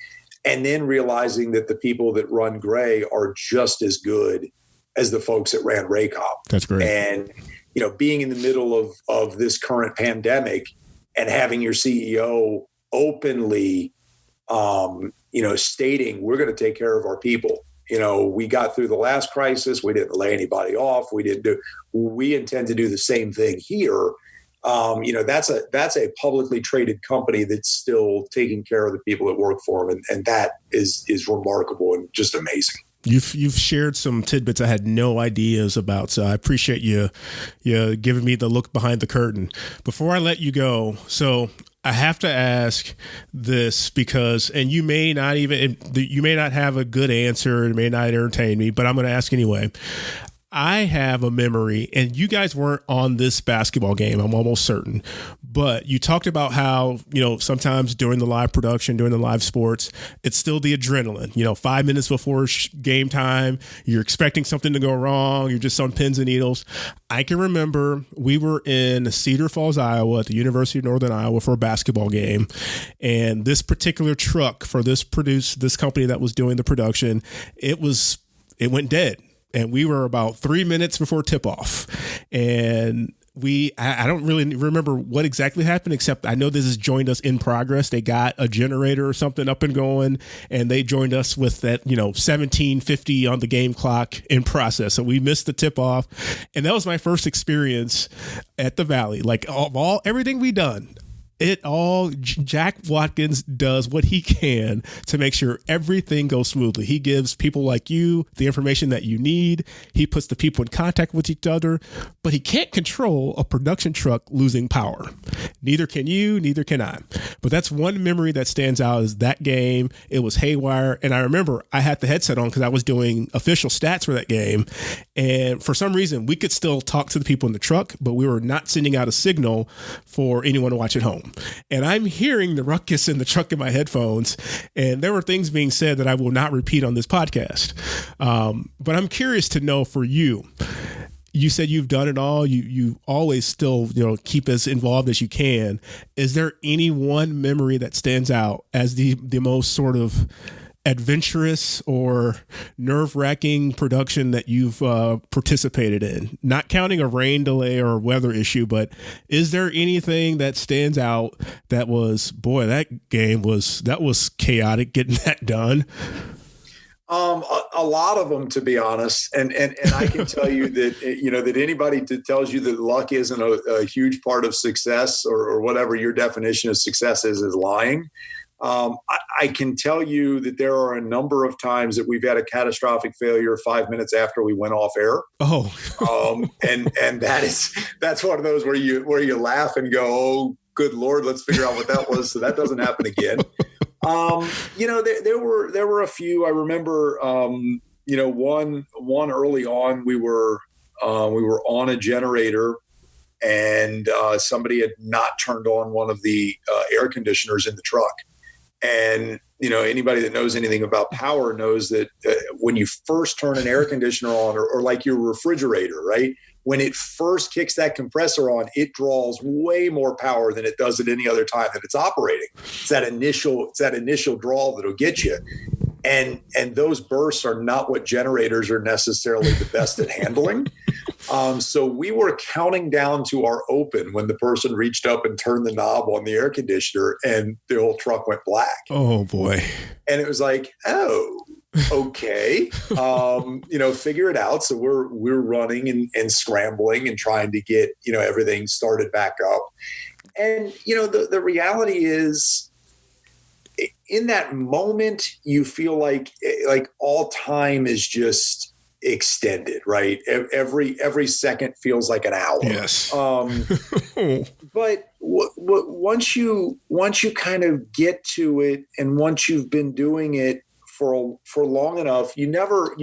And then realizing that the people that run Gray are just as good as the folks that ran Raycom. That's great. And, being in the middle of this current pandemic and having your CEO openly, stating we're going to take care of our people. We got through the last crisis. We didn't lay anybody off. We intend to do the same thing here. That's a publicly traded company that's still taking care of the people that work for them. And that is remarkable and just amazing. You've shared some tidbits I had no ideas about, so I appreciate you giving me the look behind the curtain. Before I let you go, so I have to ask this because, and you may not have a good answer, it may not entertain me, but I'm going to ask anyway. I have a memory, and you guys weren't on this basketball game, I'm almost certain, but you talked about how, sometimes during the live production, during the live sports, it's still the adrenaline, 5 minutes before game time, you're expecting something to go wrong. You're just on pins and needles. I can remember we were in Cedar Falls, Iowa at the University of Northern Iowa for a basketball game. And this particular truck for this company that was doing the production, it went dead. And we were about 3 minutes before tip off. And I don't really remember what exactly happened, except I know this has joined us in progress. They got a generator or something up and going, and they joined us with that, 17:50 on the game clock in process. So we missed the tip off. And that was my first experience at the Valley. Like everything we done, Jack Watkins does what he can to make sure everything goes smoothly. He gives people like you the information that you need. He puts the people in contact with each other, but he can't control a production truck losing power. Neither can you, neither can I. But that's one memory that stands out is that game. It was haywire. And I remember I had the headset on because I was doing official stats for that game. And for some reason, we could still talk to the people in the truck, but we were not sending out a signal for anyone to watch at home. And I'm hearing the ruckus in the truck in my headphones, and there were things being said that I will not repeat on this podcast. But I'm curious to know for you. You said you've done it all. You always still, keep as involved as you can. Is there any one memory that stands out as the most sort of adventurous or nerve-wracking production that you've participated in? Not counting a rain delay or a weather issue, but is there anything that stands out that was, boy, that was chaotic getting that done? A lot of them, to be honest, and I can tell you that that anybody that tells you that luck isn't a huge part of success or whatever your definition of success is lying. I can tell you that there are a number of times that we've had a catastrophic failure 5 minutes after we went off air. Oh, and that's one of those where you laugh and go, oh, good Lord, let's figure out what that was so that doesn't happen again. There were a few. I remember, one early on we were on a generator. And somebody had not turned on one of the air conditioners in the truck. And, anybody that knows anything about power knows that when you first turn an air conditioner on or like your refrigerator, right? When it first kicks that compressor on, it draws way more power than it does at any other time that it's operating. It's that initial draw that'll get you. And those bursts are not what generators are necessarily the best at handling. So we were counting down to our open when the person reached up and turned the knob on the air conditioner and the whole truck went black. Oh, boy. And it was like, oh, okay. Figure it out. So we're running and scrambling and trying to get, everything started back up. And, the reality is, in that moment, you feel like all time is just extended, right? Every second feels like an hour. Yes. But once you kind of get to it, and once you've been doing it for long enough, you never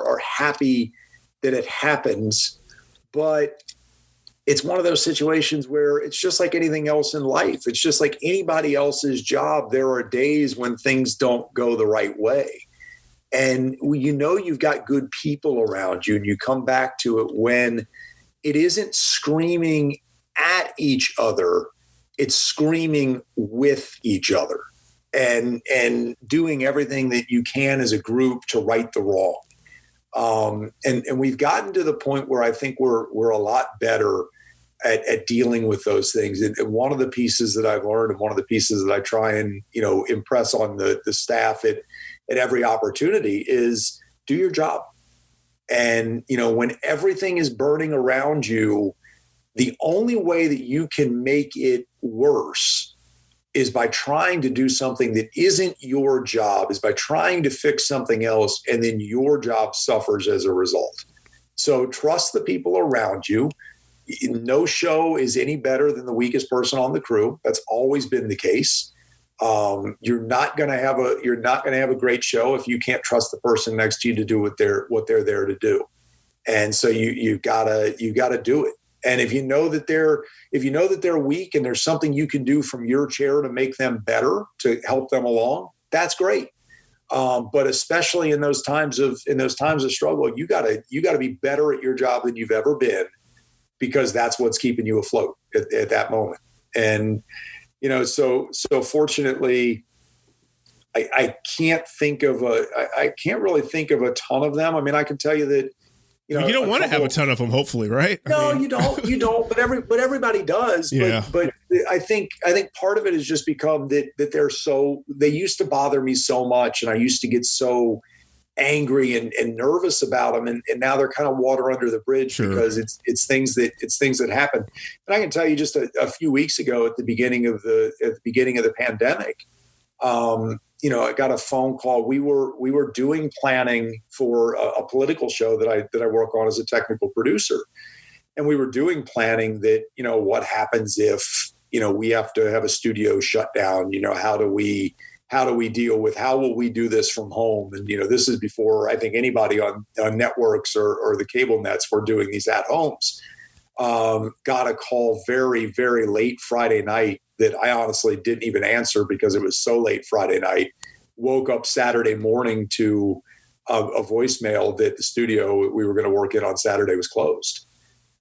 are happy that it happens, but it's one of those situations where it's just like anything else in life. It's just like anybody else's job. There are days when things don't go the right way. And you've got good people around you, and you come back to it when it isn't screaming at each other. It's screaming with each other and doing everything that you can as a group to right the wrong. And we've gotten to the point where I think we're a lot better at dealing with those things. And one of the pieces that I've learned, and one of the pieces that I try and, impress on the staff at every opportunity is do your job. And, when everything is burning around you, the only way that you can make it worse is by trying to do something that isn't your job, is by trying to fix something else, and then your job suffers as a result. So trust the people around you. No show is any better than the weakest person on the crew. That's always been the case. You're not going to have a great show if you can't trust the person next to you to do what they're there to do. And so you gotta do it. And if you know that they're weak and there's something you can do from your chair to make them better, to help them along, that's great. But especially in those times of struggle, you gotta be better at your job than you've ever been, because that's what's keeping you afloat at that moment. And so fortunately, I can't really think of a ton of them. I mean, I can tell you that. You don't want to have a ton of them, hopefully, right? No, you don't. But everybody does. Yeah. But I think part of it has just become that they used to bother me so much, and I used to get so angry and nervous about them, and now they're kind of water under the bridge. Sure. Because it's things that happen. And I can tell you, just a few weeks ago, at the beginning of the pandemic, I got a phone call. We were doing planning for a political show that I work on as a technical producer. And we were doing planning that, what happens if, we have to have a studio shut down, how do we deal with, how will we do this from home? And, this is before I think anybody on networks or the cable nets were doing these at homes. Got a call very, very late Friday night that I honestly didn't even answer because it was so late Friday night. Woke up Saturday morning to a voicemail that the studio we were going to work in on Saturday was closed.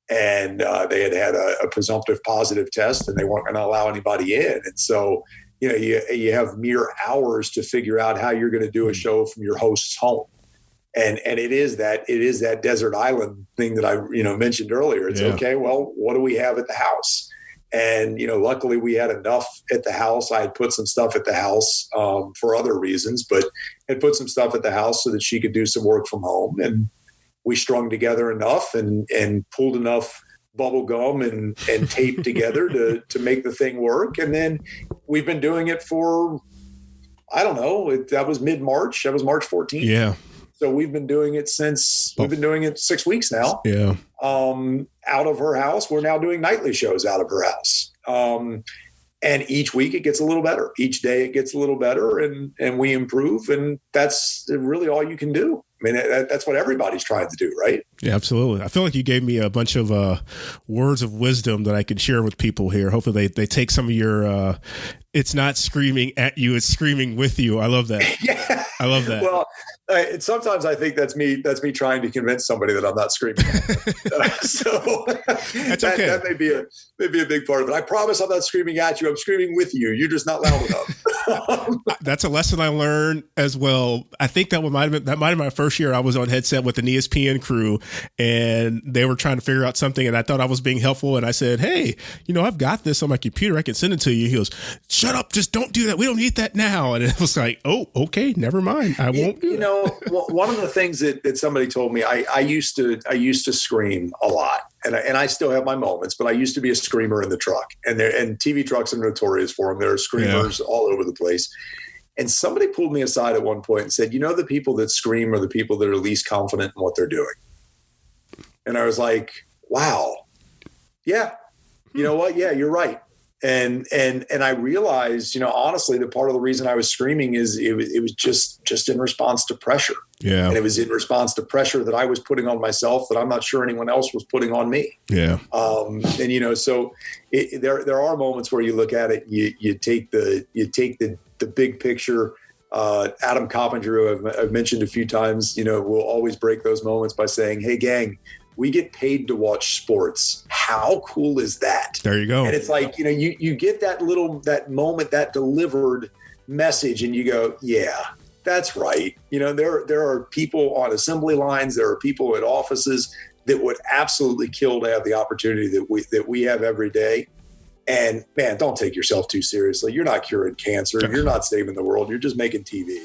And they had a presumptive positive test, and they weren't going to allow anybody in. And so, you have mere hours to figure out how you're going to do a show from your host's home. And it is that desert island thing that I mentioned earlier. It's okay. Well, what do we have at the house? And luckily we had enough at the house. I had put some stuff at the house for other reasons, but had put some stuff at the house so that she could do some work from home. And we strung together enough and pulled enough bubble gum and tape together to make the thing work. And then we've been doing it for, I don't know, that was mid-March. That was March 14th. Yeah. So we've been doing it 6 weeks now. Yeah. Out of her house. We're now doing nightly shows out of her house. And each week it gets a little better. Each day it gets a little better, and we improve. And that's really all you can do. I mean, that's what everybody's trying to do, right? Yeah, absolutely. I feel like you gave me a bunch of words of wisdom that I could share with people here. Hopefully they take some of your, it's not screaming at you, it's screaming with you. I love that. Yeah. I love that. Well, sometimes I think that's me trying to convince somebody that I'm not screaming. So that's okay. That may be a big part of it. I promise I'm not screaming at you. I'm screaming with you. You're just not loud enough. That's a lesson I learned as well. I think that might have been my first year. I was on headset with an ESPN crew, and they were trying to figure out something, and I thought I was being helpful. And I said, "Hey, I've got this on my computer. I can send it to you." He goes, "Shut up! Just don't do that. We don't need that now." And it was like, "Oh, okay, never mind. I won't do that." One of the things that somebody told me, I used to scream a lot, and I still have my moments, but I used to be a screamer in the truck, and TV trucks are notorious for them. There are screamers all over the place. And somebody pulled me aside at one point and said, the people that scream are the people that are least confident in what they're doing. And I was like, wow, yeah, you know what? Yeah, you're right. And I realized, honestly, that part of the reason I was screaming is it was just in response to pressure. Yeah. And it was in response to pressure that I was putting on myself that I'm not sure anyone else was putting on me. Yeah. So there are moments where you look at it, you take the big picture. Adam Coppinger, who I've mentioned a few times, will always break those moments by saying, "Hey gang, we get paid to watch sports. How cool is that?" There you go. And it's like, you get that moment, that delivered message, and you go, yeah, that's right. There are people on assembly lines, there are people at offices that would absolutely kill to have the opportunity that we have every day. And man, don't take yourself too seriously. You're not curing cancer. You're not saving the world. You're just making TV.